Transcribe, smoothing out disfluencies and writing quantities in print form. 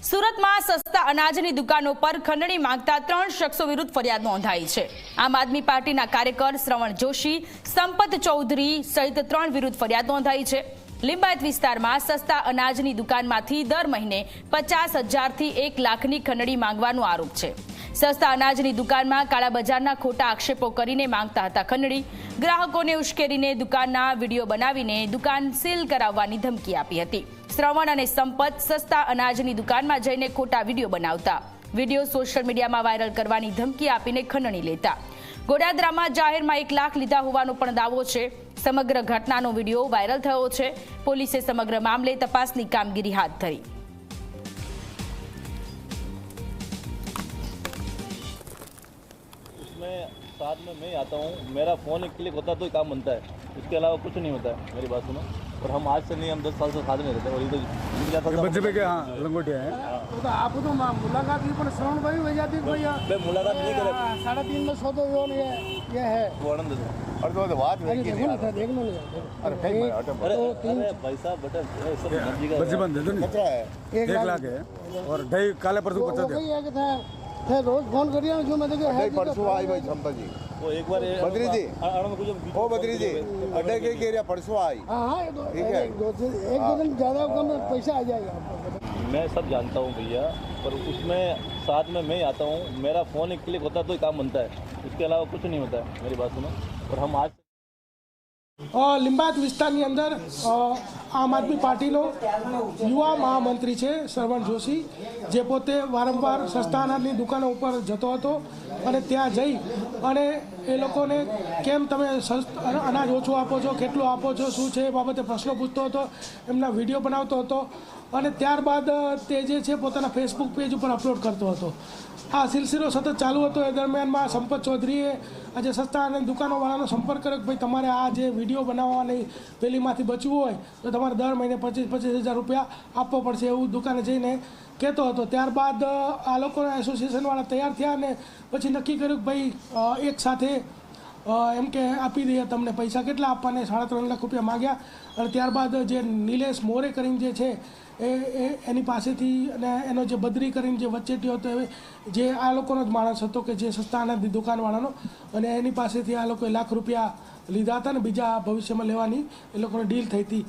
સુરતમાં સસ્તા અનાજની દુકાનો પર ખંડણી માંગતા 3 શખ્સો વિરુદ્ધ ફરિયાદ નોંધાઈ છે। આમ આદમી પાર્ટીના કાર્યકર શ્રવણ જોશી, સંપત ચૌધરી સહિત 3 વિરુદ્ધ ફરિયાદ નોંધાઈ છે। લિંબાયત વિસ્તારમાં સસ્તા અનાજની દુકાનમાંથી દર મહિને 50,000 થી 1 લાખની ખંડણી માંગવાનો આરોપ છે। સસ્તા અનાજની દુકાનમાં કાળા બજારના ખોટા આક્ષેપો કરીને માંગતા હતા ખંડણી। ગ્રાહકોને ઉશ્કેરીને દુકાનના વિડીયો બનાવીને દુકાન સીલ કરાવવાની ધમકી આપી હતી। શ્રવણ અને સંપત સસ્તા અનાજની દુકાનમાં જઈને ખોટા વિડીયો બનાવતા, વિડીયો સોશિયલ મીડિયામાં વાયરલ કરવાની ધમકી આપીને ખંડણી લેતા। ગોડાદરામાં જાહેરમાં 1 લાખ લીધા હોવાનો પણ દાવો છે। સમગ્ર ઘટનાનો વિડીયો વાયરલ થયો છે। પોલીસે સમગ્ર મામલે તપાસની કામગીરી હાથ ધરી। साथ में मैं आता हूँ, मेरा फ़ोन एक क्लिक होता है तो ही काम बनता है, उसके अलावा कुछ नहीं होता है। मेरी बात सुनो। और हम आज से नहीं, हम 10 साल से साथ में रहते हैं। और इधर बच्चे पे क्या लंगोटिया है तो आप तो मुलाकात भी पर श्रवण भाई हो जाती भैया मैं मुलाकात नहीं करे। 3.5 में 100 तो ये है वो आनंद है। और तो बात अरे देखो ना सर, देख लो ना। अरे भाई साहब बेटा सब मर्जी का बच्चे बंद दे दो कितना है? 1 लाख है और ढाई काले परसों वो 50 कही है कि था रोज फोन करिए जो मैं देखिए है परसों आई भाई संपत जी वो एक बार बद्री जी ओ बद्री जी अड्डे के एरिया परसों आई। हाँ हाँ ठीक है। एक दो दिन ज़्यादा कम पैसा आ जाएगा आपको। मैं सब जानता हूँ भैया, पर उसमें साथ में मैं आता हूँ, मेरा फ़ोन एक क्लिक होता है तो ही काम बनता है, उसके अलावा कुछ नहीं होता है। मेरी बात सुनो। और हम आज लिंबायत विस्ताરની અંદર આમ આદમી પાર્ટીનો યુવા મહામંત્રી છે શ્રવણ જોશી, જે પોતે વારંવાર સસ્તા અનાજની દુકાનો ઉપર જતો હતો અને ત્યાં જઈ અને એ લોકોને કેમ તમે અનાજ ઓછું આપો છો, કેટલું આપો છો, શું છે એ બાબતે પ્રશ્નો પૂછતો હતો, એમના વિડીયો બનાવતો હતો અને ત્યારબાદ તે જે છે પોતાના ફેસબુક પેજ ઉપર અપલોડ કરતો હતો। આ સિલસિલો સતત ચાલુ હતો। એ દરમિયાનમાં સંપત ચૌધરીએ આજે સસ્તા અને દુકાનોવાળાનો સંપર્ક કર્યો કે ભાઈ તમારે આ જે વિડીયો બનાવવાની પેલીમાંથી બચવું હોય તો તમારે દર મહિને 25,000 રૂપિયા આપવો પડશે, એવું દુકાને જઈને કહેતો હતો। ત્યારબાદ આ લોકોના એસોસિએશનવાળા તૈયાર થયા અને પછી નક્કી કર્યું કે ભાઈ એક સાથે એમ કે આપી દઈએ તમને પૈસા। કેટલા આપવાને 3.5 લાખ રૂપિયા માગ્યા અને ત્યારબાદ જે નિલેશ મોરે કરીને જે છે એની પાસેથી અને એનો જે બદ્રી કરીને જે વચ્ચેટીઓ હતો જે આ લોકોનો જ માણસ હતો કે જે સસ્તા અનાજની દુકાનવાળાનો, અને એની પાસેથી આ લોકોએ 1 લાખ રૂપિયા લીધા હતા ને બીજા ભવિષ્યમાં લેવાની એ લોકોને ડીલ થઈ હતી।